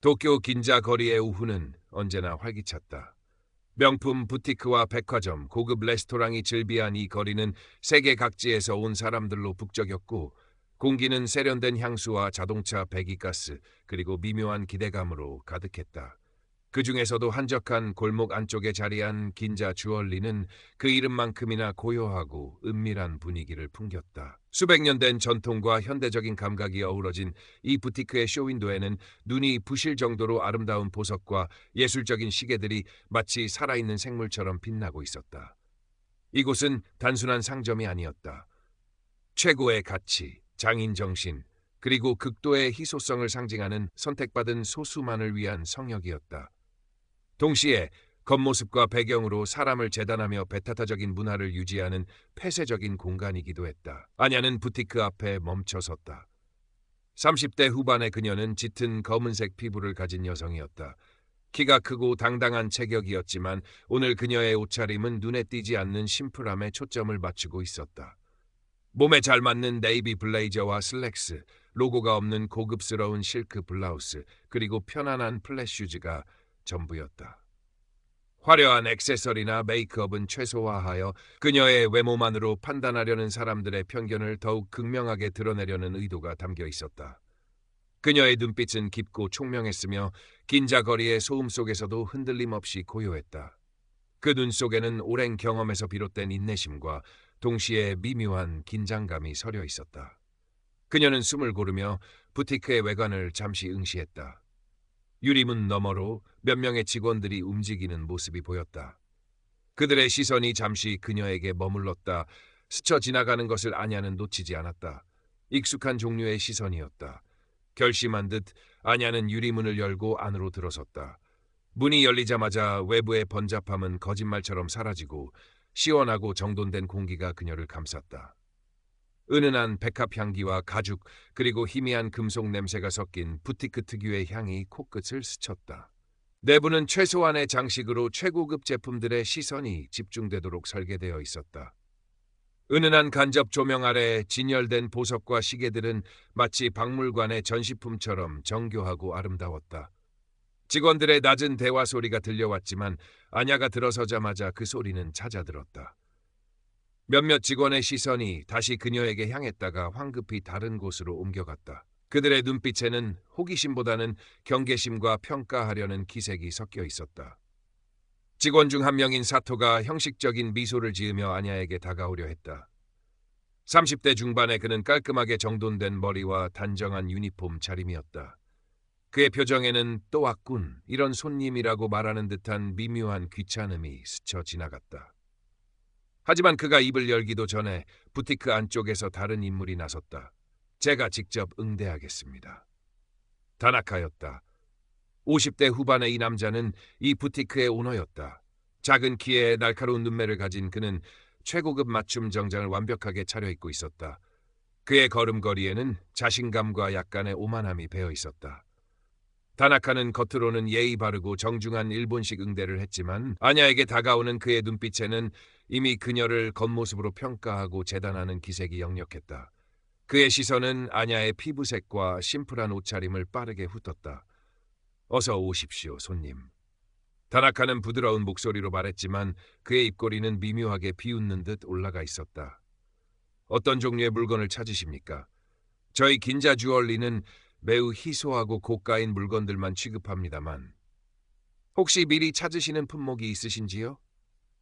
도쿄 긴자 거리의 오후는 언제나 활기찼다. 명품 부티크와 백화점, 고급 레스토랑이 즐비한 이 거리는 세계 각지에서 온 사람들로 북적였고, 공기는 세련된 향수와 자동차 배기가스, 그리고 미묘한 기대감으로 가득했다. 그 중에서도 한적한 골목 안쪽에 자리한 긴자 주얼리는 그 이름만큼이나 고요하고 은밀한 분위기를 풍겼다. 수백 년 된 전통과 현대적인 감각이 어우러진 이 부티크의 쇼윈도에는 눈이 부실 정도로 아름다운 보석과 예술적인 시계들이 마치 살아있는 생물처럼 빛나고 있었다. 이곳은 단순한 상점이 아니었다. 최고의 가치, 장인 정신, 그리고 극도의 희소성을 상징하는 선택받은 소수만을 위한 성역이었다. 동시에 겉모습과 배경으로 사람을 재단하며 배타타적인 문화를 유지하는 폐쇄적인 공간이기도 했다. 아냐는 부티크 앞에 멈춰섰다. 30대 후반의 그녀는 짙은 검은색 피부를 가진 여성이었다. 키가 크고 당당한 체격이었지만 오늘 그녀의 옷차림은 눈에 띄지 않는 심플함에 초점을 맞추고 있었다. 몸에 잘 맞는 네이비 블레이저와 슬랙스, 로고가 없는 고급스러운 실크 블라우스, 그리고 편안한 플랫 슈즈가 전부였다. 화려한 액세서리나 메이크업은 최소화하여 그녀의 외모만으로 판단하려는 사람들의 편견을 더욱 극명하게 드러내려는 의도가 담겨 있었다. 그녀의 눈빛은 깊고 총명했으며 긴자거리의 소음 속에서도 흔들림 없이 고요했다. 그 눈 속에는 오랜 경험에서 비롯된 인내심과 동시에 미묘한 긴장감이 서려 있었다. 그녀는 숨을 고르며 부티크의 외관을 잠시 응시했다. 유리문 너머로 몇 명의 직원들이 움직이는 모습이 보였다. 그들의 시선이 잠시 그녀에게 머물렀다. 스쳐 지나가는 것을 아냐는 놓치지 않았다. 익숙한 종류의 시선이었다. 결심한 듯 아냐는 유리문을 열고 안으로 들어섰다. 문이 열리자마자 외부의 번잡함은 거짓말처럼 사라지고 시원하고 정돈된 공기가 그녀를 감쌌다. 은은한 백합 향기와 가죽 그리고 희미한 금속 냄새가 섞인 부티크 특유의 향이 코끝을 스쳤다. 내부는 최소한의 장식으로 최고급 제품들의 시선이 집중되도록 설계되어 있었다. 은은한 간접 조명 아래 진열된 보석과 시계들은 마치 박물관의 전시품처럼 정교하고 아름다웠다. 직원들의 낮은 대화 소리가 들려왔지만 아냐가 들어서자마자 그 소리는 잦아들었다. 몇몇 직원의 시선이 다시 그녀에게 향했다가 황급히 다른 곳으로 옮겨갔다. 그들의 눈빛에는 호기심보다는 경계심과 평가하려는 기색이 섞여 있었다. 직원 중 한 명인 사토가 형식적인 미소를 지으며 아냐에게 다가오려 했다. 30대 중반의 그는 깔끔하게 정돈된 머리와 단정한 유니폼 차림이었다. 그의 표정에는 또 왔군, 이런 손님이라고 말하는 듯한 미묘한 귀찮음이 스쳐 지나갔다. 하지만 그가 입을 열기도 전에 부티크 안쪽에서 다른 인물이 나섰다. 제가 직접 응대하겠습니다. 다나카였다. 50대 후반의 이 남자는 이 부티크의 오너였다. 작은 키에 날카로운 눈매를 가진 그는 최고급 맞춤 정장을 완벽하게 차려입고 있었다. 그의 걸음걸이에는 자신감과 약간의 오만함이 배어 있었다. 다나카는 겉으로는 예의 바르고 정중한 일본식 응대를 했지만 아냐에게 다가오는 그의 눈빛에는 이미 그녀를 겉모습으로 평가하고 재단하는 기색이 역력했다. 그의 시선은 아냐의 피부색과 심플한 옷차림을 빠르게 훑었다. 어서 오십시오, 손님. 다나카는 부드러운 목소리로 말했지만 그의 입꼬리는 미묘하게 비웃는 듯 올라가 있었다. 어떤 종류의 물건을 찾으십니까? 저희 긴자 주얼리는 매우 희소하고 고가인 물건들만 취급합니다만 혹시 미리 찾으시는 품목이 있으신지요?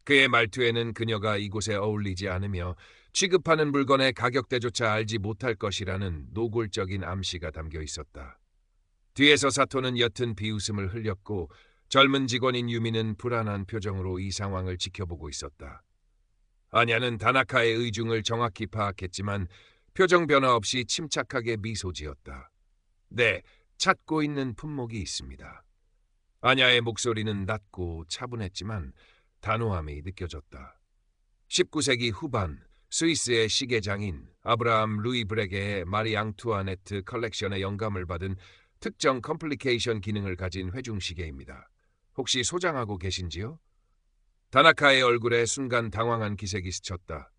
그의 말투에는 그녀가 이곳에 어울리지 않으며 취급하는 물건의 가격대조차 알지 못할 것이라는 노골적인 암시가 담겨 있었다. 뒤에서 사토는 옅은 비웃음을 흘렸고 젊은 직원인 유미는 불안한 표정으로 이 상황을 지켜보고 있었다. 아냐는 다나카의 의중을 정확히 파악했지만 표정 변화 없이 침착하게 미소 지었다. 네, 찾고 있는 품목이 있습니다. 아냐의 목소리는 낮고 차분했지만 단호함이 느껴졌다. 19세기 후반 스위스의 시계장인 아브라함 루이 브레게의 마리 앙투아네트 컬렉션의 영감을 받은 특정 컴플리케이션 기능을 가진 회중시계입니다. 혹시 소장하고 계신지요? 다나카의 얼굴에 순간 당황한 기색이 스쳤다.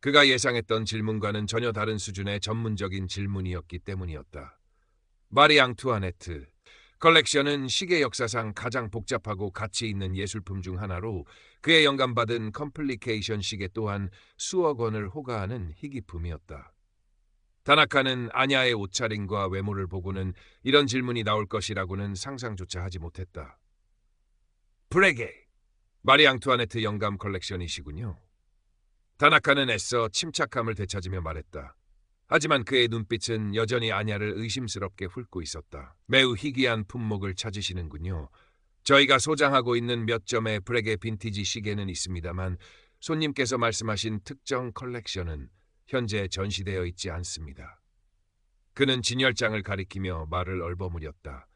그가 예상했던 질문과는 전혀 다른 수준의 전문적인 질문이었기 때문이었다. 마리 앙투아네트, 컬렉션은 시계 역사상 가장 복잡하고 가치 있는 예술품 중 하나로 그의 영감받은 컴플리케이션 시계 또한 수억 원을 호가하는 희귀품이었다. 다나카는 아냐의 옷차림과 외모를 보고는 이런 질문이 나올 것이라고는 상상조차 하지 못했다. 브레게, 마리 앙투아네트 영감 컬렉션이시군요. 다나카는 애써 침착함을 되찾으며 말했다. 하지만 그의 눈빛은 여전히 아냐를 의심스럽게 훑고 있었다. 매우 희귀한 품목을 찾으시는군요. 저희가 소장하고 있는 몇 점의 브레게 빈티지 시계는 있습니다만 손님께서 말씀하신 특정 컬렉션은 현재 전시되어 있지 않습니다. 그는 진열장을 가리키며 말을 얼버무렸다.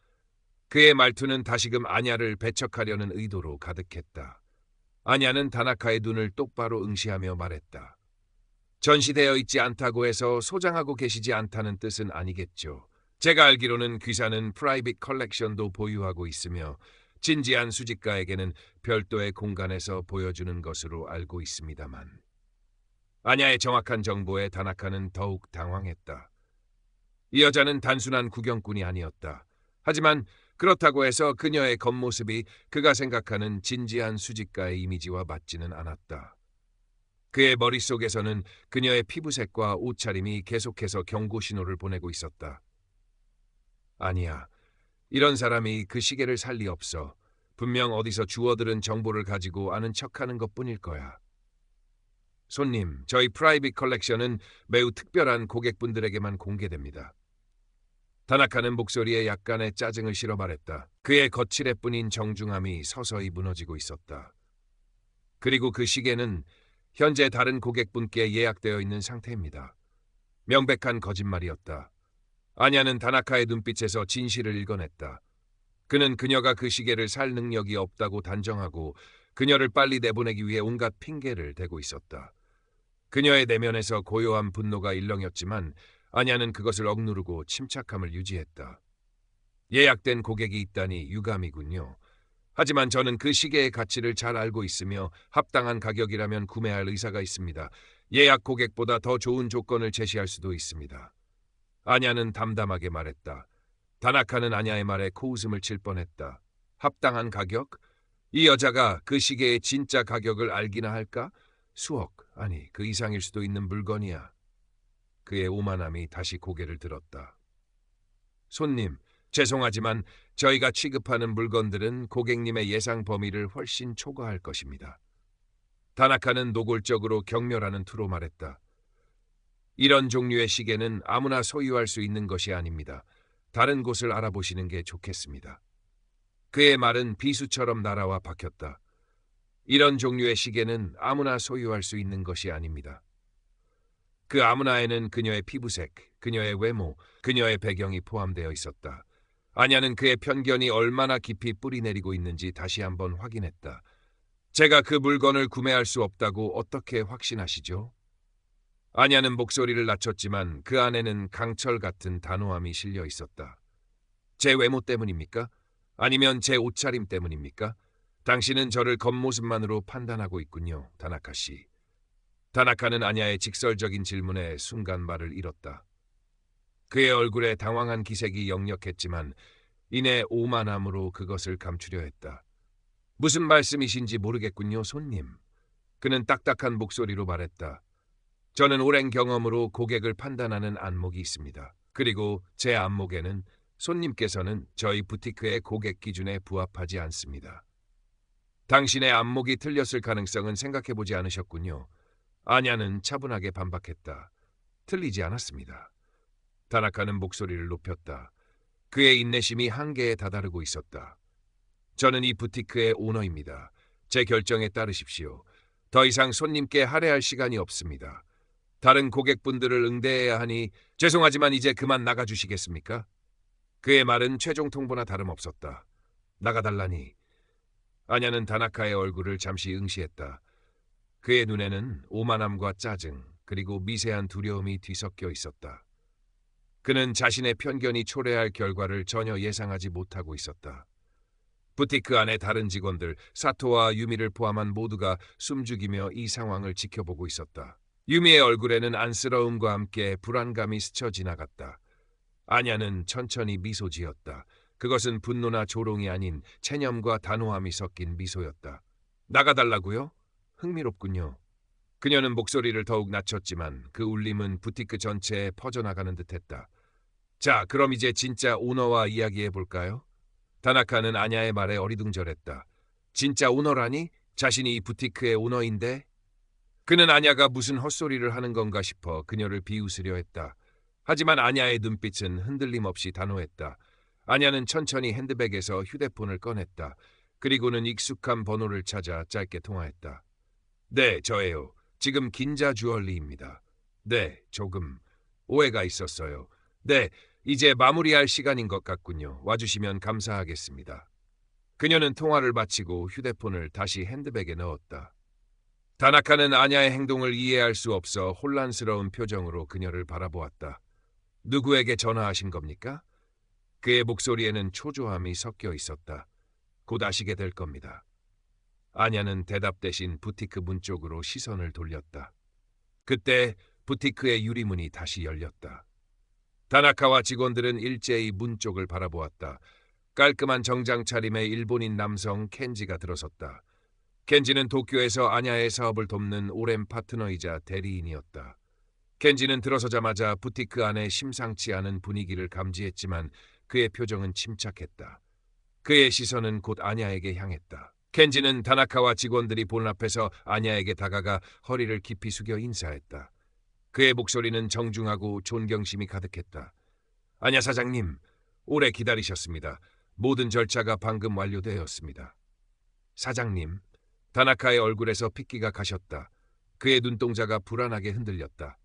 그의 말투는 다시금 아냐를 배척하려는 의도로 가득했다. 아냐는 다나카의 눈을 똑바로 응시하며 말했다. 전시되어 있지 않다고 해서 소장하고 계시지 않다는 뜻은 아니겠죠. 제가 알기로는 귀사는 프라이빗 컬렉션도 보유하고 있으며 진지한 수집가에게는 별도의 공간에서 보여주는 것으로 알고 있습니다만. 아냐의 정확한 정보에 다나카는 더욱 당황했다. 이 여자는 단순한 구경꾼이 아니었다. 하지만 그렇다고 해서 그녀의 겉모습이 그가 생각하는 진지한 수집가의 이미지와 맞지는 않았다. 그의 머릿속에서는 그녀의 피부색과 옷차림이 계속해서 경고 신호를 보내고 있었다. 아니야, 이런 사람이 그 시계를 살 리 없어. 분명 어디서 주워들은 정보를 가지고 아는 척하는 것뿐일 거야. 손님, 저희 프라이빗 컬렉션은 매우 특별한 고객분들에게만 공개됩니다. 다나카는 목소리에 약간의 짜증을 실어 말했다. 그의 거칠애 뿐인 정중함이 서서히 무너지고 있었다. 그리고 그 시계는 현재 다른 고객분께 예약되어 있는 상태입니다. 명백한 거짓말이었다. 아냐는 다나카의 눈빛에서 진실을 읽어냈다. 그는 그녀가 그 시계를 살 능력이 없다고 단정하고 그녀를 빨리 내보내기 위해 온갖 핑계를 대고 있었다. 그녀의 내면에서 고요한 분노가 일렁였지만 아냐는 그것을 억누르고 침착함을 유지했다. 예약된 고객이 있다니 유감이군요. 하지만 저는 그 시계의 가치를 잘 알고 있으며 합당한 가격이라면 구매할 의사가 있습니다. 예약 고객보다 더 좋은 조건을 제시할 수도 있습니다. 아냐는 담담하게 말했다. 다나카는 아냐의 말에 코웃음을 칠 뻔했다. 합당한 가격? 이 여자가 그 시계의 진짜 가격을 알기나 할까? 수억, 아니 그 이상일 수도 있는 물건이야. 그의 오만함이 다시 고개를 들었다. 손님, 죄송하지만 저희가 취급하는 물건들은 고객님의 예상 범위를 훨씬 초과할 것입니다. 다나카는 노골적으로 경멸하는 투로 말했다. 이런 종류의 시계는 아무나 소유할 수 있는 것이 아닙니다. 다른 곳을 알아보시는 게 좋겠습니다. 그의 말은 비수처럼 날아와 박혔다. 이런 종류의 시계는 아무나 소유할 수 있는 것이 아닙니다. 그 아무나에는 그녀의 피부색, 그녀의 외모, 그녀의 배경이 포함되어 있었다. 아냐는 그의 편견이 얼마나 깊이 뿌리내리고 있는지 다시 한번 확인했다. 제가 그 물건을 구매할 수 없다고 어떻게 확신하시죠? 아냐는 목소리를 낮췄지만 그 안에는 강철 같은 단호함이 실려 있었다. 제 외모 때문입니까? 아니면 제 옷차림 때문입니까? 당신은 저를 겉모습만으로 판단하고 있군요, 다나카 씨. 다나카는 아냐의 직설적인 질문에 순간 말을 잃었다. 그의 얼굴에 당황한 기색이 역력했지만 이내 오만함으로 그것을 감추려 했다. 무슨 말씀이신지 모르겠군요, 손님. 그는 딱딱한 목소리로 말했다. 저는 오랜 경험으로 고객을 판단하는 안목이 있습니다. 그리고 제 안목에는 손님께서는 저희 부티크의 고객 기준에 부합하지 않습니다. 당신의 안목이 틀렸을 가능성은 생각해보지 않으셨군요. 아냐는 차분하게 반박했다. 틀리지 않았습니다. 다나카는 목소리를 높였다. 그의 인내심이 한계에 다다르고 있었다. 저는 이 부티크의 오너입니다. 제 결정에 따르십시오. 더 이상 손님께 할애할 시간이 없습니다. 다른 고객분들을 응대해야 하니 죄송하지만 이제 그만 나가주시겠습니까? 그의 말은 최종 통보나 다름없었다. 나가달라니. 아냐는 다나카의 얼굴을 잠시 응시했다. 그의 눈에는 오만함과 짜증 그리고 미세한 두려움이 뒤섞여 있었다. 그는 자신의 편견이 초래할 결과를 전혀 예상하지 못하고 있었다. 부티크 안의 다른 직원들, 사토와 유미를 포함한 모두가 숨죽이며 이 상황을 지켜보고 있었다. 유미의 얼굴에는 안쓰러움과 함께 불안감이 스쳐 지나갔다. 아냐는 천천히 미소 지었다. 그것은 분노나 조롱이 아닌 체념과 단호함이 섞인 미소였다. 나가달라고요? 흥미롭군요. 그녀는 목소리를 더욱 낮췄지만 그 울림은 부티크 전체에 퍼져나가는 듯했다. 자, 그럼 이제 진짜 오너와 이야기해볼까요? 다나카는 아냐의 말에 어리둥절했다. 진짜 오너라니? 자신이 이 부티크의 오너인데? 그는 아냐가 무슨 헛소리를 하는 건가 싶어 그녀를 비웃으려 했다. 하지만 아냐의 눈빛은 흔들림 없이 단호했다. 아냐는 천천히 핸드백에서 휴대폰을 꺼냈다. 그리고는 익숙한 번호를 찾아 짧게 통화했다. 네, 저예요. 지금 긴자 주얼리입니다. 네, 조금 오해가 있었어요. 네, 이제 마무리할 시간인 것 같군요. 와주시면 감사하겠습니다. 그녀는 통화를 마치고 휴대폰을 다시 핸드백에 넣었다. 다나카는 아냐의 행동을 이해할 수 없어 혼란스러운 표정으로 그녀를 바라보았다. 누구에게 전화하신 겁니까? 그의 목소리에는 초조함이 섞여 있었다. 곧 아시게 될 겁니다. 아냐는 대답 대신 부티크 문 쪽으로 시선을 돌렸다. 그때 부티크의 유리문이 다시 열렸다. 다나카와 직원들은 일제히 문 쪽을 바라보았다. 깔끔한 정장 차림의 일본인 남성 켄지가 들어섰다. 켄지는 도쿄에서 아냐의 사업을 돕는 오랜 파트너이자 대리인이었다. 켄지는 들어서자마자 부티크 안에 심상치 않은 분위기를 감지했지만 그의 표정은 침착했다. 그의 시선은 곧 아냐에게 향했다. 켄지는 다나카와 직원들이 본 앞에서 아냐에게 다가가 허리를 깊이 숙여 인사했다. 그의 목소리는 정중하고 존경심이 가득했다. 아냐 사장님, 오래 기다리셨습니다. 모든 절차가 방금 완료되었습니다. 사장님, 다나카의 얼굴에서 핏기가 가셨다. 그의 눈동자가 불안하게 흔들렸다.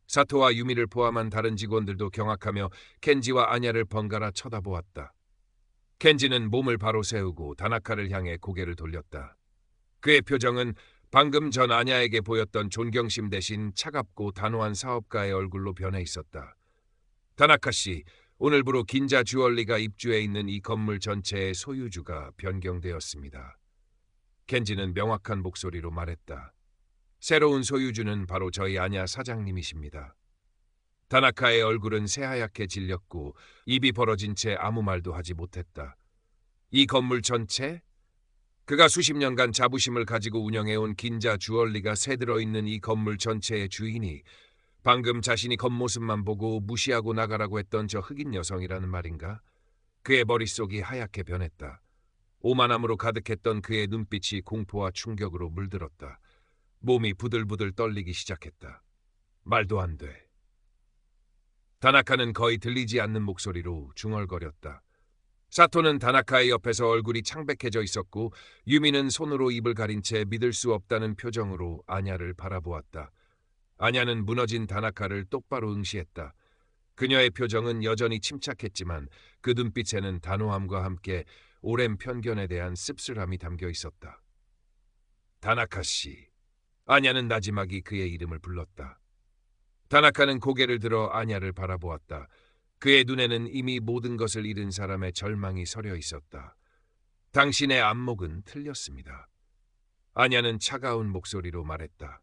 사토와 유미를 포함한 다른 직원들도 경악하며 켄지와 아냐를 번갈아 쳐다보았다. 켄지는 몸을 바로 세우고 다나카를 향해 고개를 돌렸다. 그의 표정은 방금 전 아냐에게 보였던 존경심 대신 차갑고 단호한 사업가의 얼굴로 변해 있었다. 다나카 씨, 오늘부로 긴자 주얼리가 입주해 있는 이 건물 전체의 소유주가 변경되었습니다. 켄지는 명확한 목소리로 말했다. 새로운 소유주는 바로 저희 아냐 사장님이십니다. 다나카의 얼굴은 새하얗게 질렸고 입이 벌어진 채 아무 말도 하지 못했다. 이 건물 전체? 그가 수십 년간 자부심을 가지고 운영해온 긴자 주얼리가 새들어 있는 이 건물 전체의 주인이 방금 자신이 겉모습만 보고 무시하고 나가라고 했던 저 흑인 여성이라는 말인가? 그의 머릿속이 하얗게 변했다. 오만함으로 가득했던 그의 눈빛이 공포와 충격으로 물들었다. 몸이 부들부들 떨리기 시작했다. 말도 안 돼. 다나카는 거의 들리지 않는 목소리로 중얼거렸다. 사토는 다나카의 옆에서 얼굴이 창백해져 있었고 유미는 손으로 입을 가린 채 믿을 수 없다는 표정으로 아냐를 바라보았다. 아냐는 무너진 다나카를 똑바로 응시했다. 그녀의 표정은 여전히 침착했지만 그 눈빛에는 단호함과 함께 오랜 편견에 대한 씁쓸함이 담겨 있었다. 다나카 씨. 아냐는 나지막이 그의 이름을 불렀다. 다나카는 고개를 들어 아냐를 바라보았다. 그의 눈에는 이미 모든 것을 잃은 사람의 절망이 서려 있었다. 당신의 안목은 틀렸습니다. 아냐는 차가운 목소리로 말했다.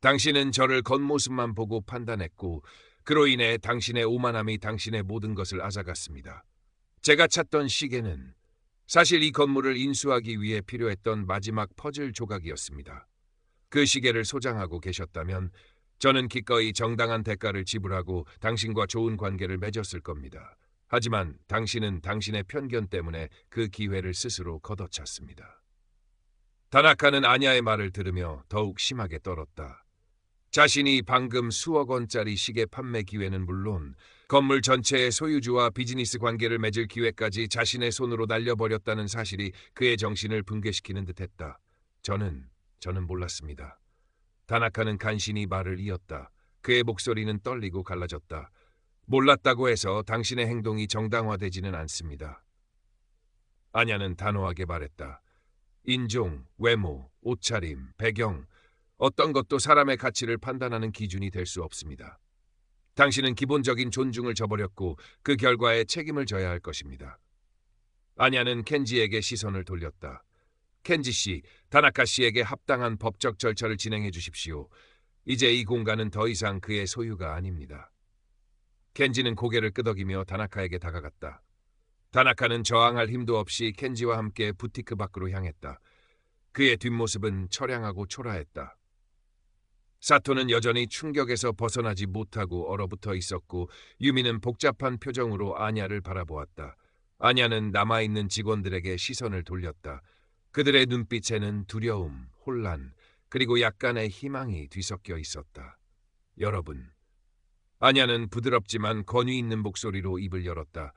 당신은 저를 겉모습만 보고 판단했고 그로 인해 당신의 오만함이 당신의 모든 것을 앗아갔습니다. 제가 찾던 시계는 사실 이 건물을 인수하기 위해 필요했던 마지막 퍼즐 조각이었습니다. 그 시계를 소장하고 계셨다면 저는 기꺼이 정당한 대가를 지불하고 당신과 좋은 관계를 맺었을 겁니다. 하지만 당신은 당신의 편견 때문에 그 기회를 스스로 걷어찼습니다. 다나카는 아냐의 말을 들으며 더욱 심하게 떨었다. 자신이 방금 수억 원짜리 시계 판매 기회는 물론 건물 전체의 소유주와 비즈니스 관계를 맺을 기회까지 자신의 손으로 날려버렸다는 사실이 그의 정신을 붕괴시키는 듯했다. 저는 몰랐습니다. 다나카는 간신히 말을 이었다. 그의 목소리는 떨리고 갈라졌다. 몰랐다고 해서 당신의 행동이 정당화되지는 않습니다. 아냐는 단호하게 말했다. 인종, 외모, 옷차림, 배경, 어떤 것도 사람의 가치를 판단하는 기준이 될 수 없습니다. 당신은 기본적인 존중을 저버렸고 그 결과에 책임을 져야 할 것입니다. 아냐는 켄지에게 시선을 돌렸다. 켄지 씨, 다나카 씨에게 합당한 법적 절차를 진행해 주십시오. 이제 이 공간은 더 이상 그의 소유가 아닙니다. 켄지는 고개를 끄덕이며 다나카에게 다가갔다. 다나카는 저항할 힘도 없이 켄지와 함께 부티크 밖으로 향했다. 그의 뒷모습은 처량하고 초라했다. 사토는 여전히 충격에서 벗어나지 못하고 얼어붙어 있었고 유미는 복잡한 표정으로 아냐를 바라보았다. 아냐는 남아있는 직원들에게 시선을 돌렸다. 그들의 눈빛에는 두려움, 혼란, 그리고 약간의 희망이 뒤섞여 있었다. 여러분, 아냐는 부드럽지만 권위 있는 목소리로 입을 열었다.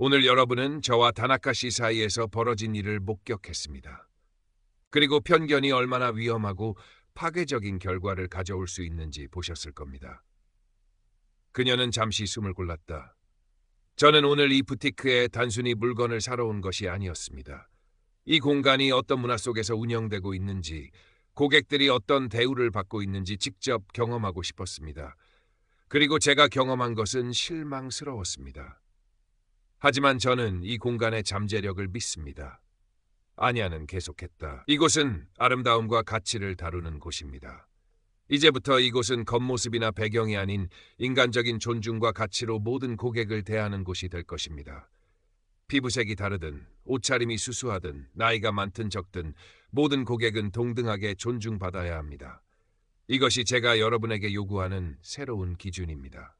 오늘 여러분은 저와 다나카 씨 사이에서 벌어진 일을 목격했습니다. 그리고 편견이 얼마나 위험하고 파괴적인 결과를 가져올 수 있는지 보셨을 겁니다. 그녀는 잠시 숨을 골랐다. 저는 오늘 이 부티크에 단순히 물건을 사러 온 것이 아니었습니다. 이 공간이 어떤 문화 속에서 운영되고 있는지, 고객들이 어떤 대우를 받고 있는지 직접 경험하고 싶었습니다. 그리고 제가 경험한 것은 실망스러웠습니다. 하지만 저는 이 공간의 잠재력을 믿습니다. 아냐는 계속했다. 이곳은 아름다움과 가치를 다루는 곳입니다. 이제부터 이곳은 겉모습이나 배경이 아닌 인간적인 존중과 가치로 모든 고객을 대하는 곳이 될 것입니다. 피부색이 다르든 옷차림이 수수하든 나이가 많든 적든 모든 고객은 동등하게 존중받아야 합니다. 이것이 제가 여러분에게 요구하는 새로운 기준입니다.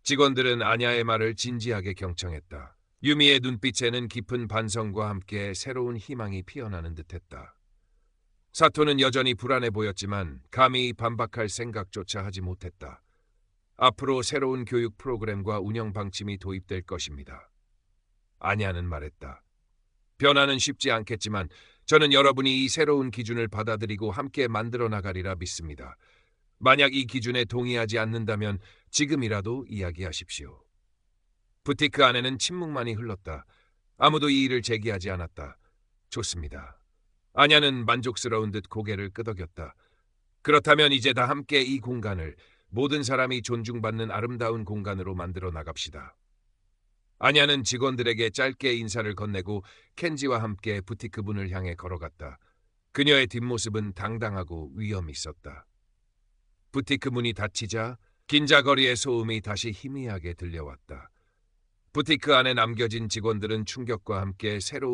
직원들은 아냐의 말을 진지하게 경청했다. 유미의 눈빛에는 깊은 반성과 함께 새로운 희망이 피어나는 듯했다. 사토는 여전히 불안해 보였지만 감히 반박할 생각조차 하지 못했다. 앞으로 새로운 교육 프로그램과 운영 방침이 도입될 것입니다. 아냐는 말했다. 변화는 쉽지 않겠지만 저는 여러분이 이 새로운 기준을 받아들이고 함께 만들어 나가리라 믿습니다. 만약 이 기준에 동의하지 않는다면 지금이라도 이야기하십시오. 부티크 안에는 침묵만이 흘렀다. 아무도 이 일을 제기하지 않았다. 좋습니다. 아냐는 만족스러운 듯 고개를 끄덕였다. 그렇다면 이제 다 함께 이 공간을 모든 사람이 존중받는 아름다운 공간으로 만들어 나갑시다. 아냐는 직원들에게 짧게 인사를 건네고 켄지와 함께 부티크 문을 향해 걸어갔다. 그녀의 뒷모습은 당당하고 위엄 있었다. 부티크 문이 닫히자 긴자거리의 소음이 다시 희미하게 들려왔다. 부티크 안에 남겨진 직원들은 충격과 함께 새로운